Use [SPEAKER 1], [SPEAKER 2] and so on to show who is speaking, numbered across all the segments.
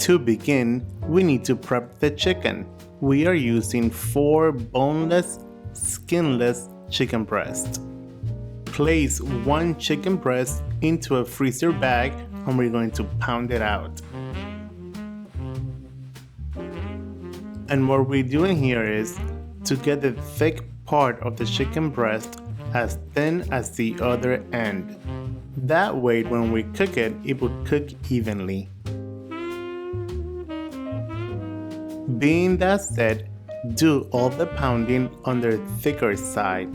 [SPEAKER 1] To begin, we need to prep the chicken. We are using 4 boneless, skinless chicken breasts. Place 1 chicken breast into a freezer bag and we're going to pound it out. And what we're doing here is to get the thick part of the chicken breast as thin as the other end. That way when we cook it, it will cook evenly. Being that said, do all the pounding on the thicker side.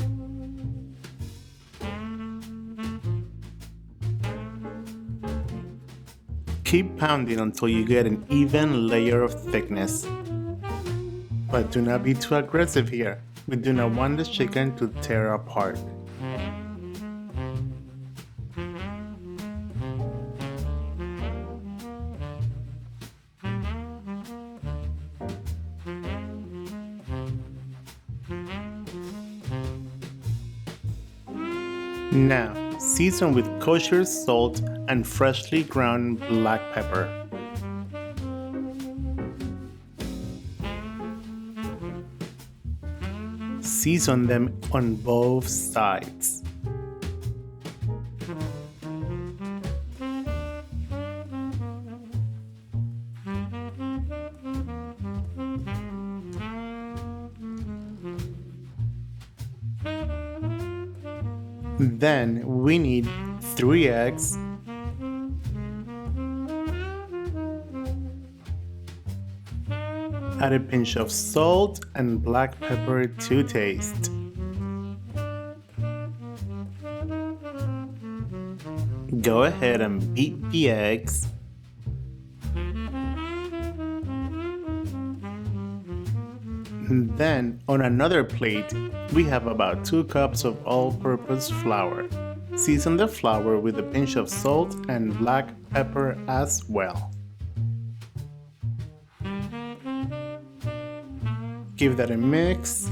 [SPEAKER 1] Keep pounding until you get an even layer of thickness. But do not be too aggressive here. We do not want the chicken to tear apart. Now, season with kosher salt and freshly ground black pepper. Season them on both sides. Then we need 3 eggs, add a pinch of salt and black pepper to taste. Go ahead and beat the eggs. Then, on another plate, we have about 2 cups of all-purpose flour. Season the flour with a pinch of salt and black pepper as well. Give that a mix.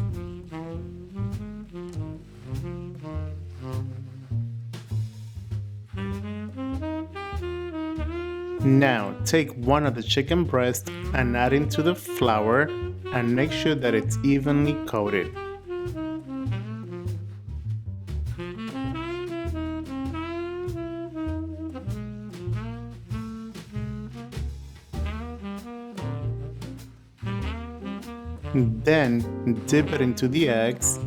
[SPEAKER 1] Now, take one of the chicken breasts and add into the flour and make sure that it's evenly coated. Then dip it into the eggs.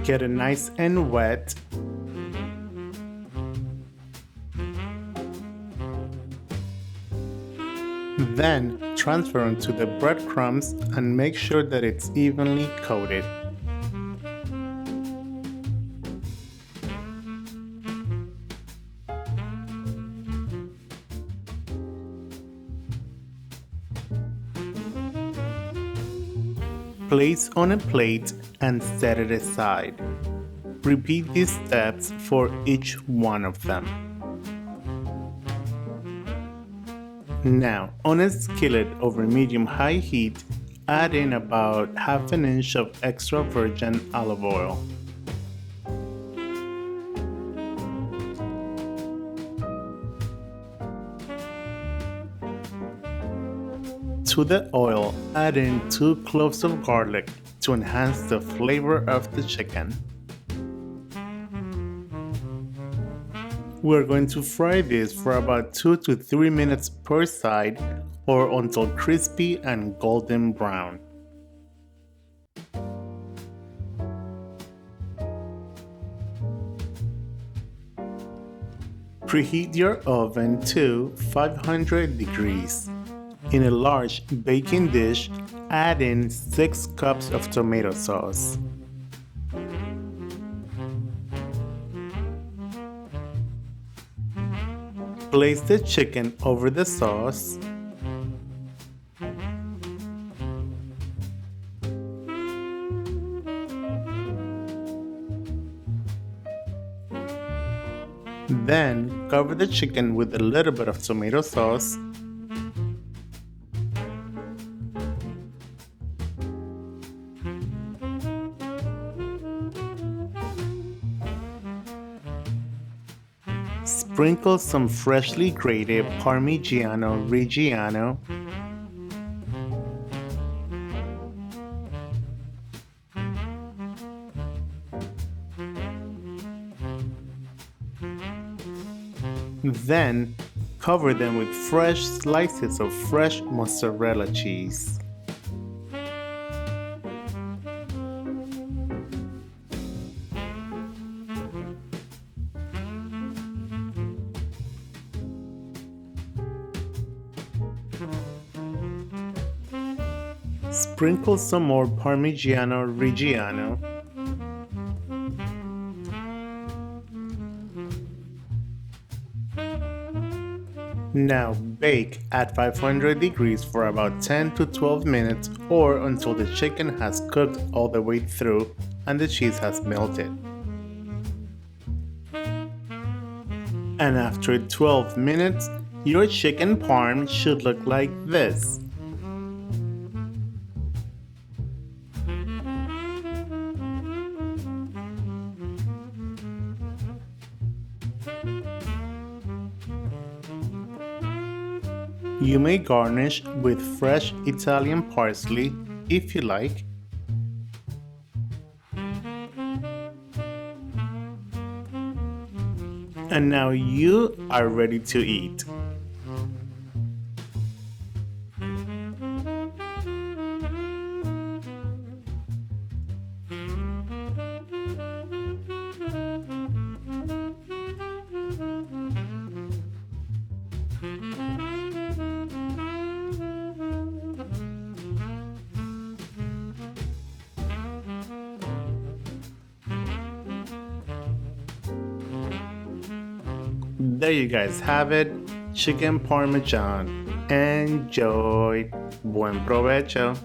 [SPEAKER 1] Get it nice and wet. Then transfer onto the breadcrumbs and make sure that it's evenly coated. Place on a plate and set it aside. Repeat these steps for each one of them. Now, on a skillet over medium-high heat, add in about ½ inch of extra virgin olive oil. To the oil, add in 2 cloves of garlic to enhance the flavor of the chicken. We're going to fry this for about 2 to 3 minutes per side or until crispy and golden brown. Preheat your oven to 500 degrees. In a large baking dish, add in 6 cups of tomato sauce. Place the chicken over the sauce. Then cover the chicken with a little bit of tomato sauce. Sprinkle some freshly grated Parmigiano Reggiano. Then, cover them with fresh slices of fresh mozzarella cheese. Sprinkle some more Parmigiano Reggiano. Now bake at 500 degrees for about 10 to 12 minutes or until the chicken has cooked all the way through and the cheese has melted. And after 12 minutes, your chicken parm should look like this. You may garnish with fresh Italian parsley if you like. And now you are ready to eat. There you guys have it, chicken parmesan. Enjoy. Buen provecho.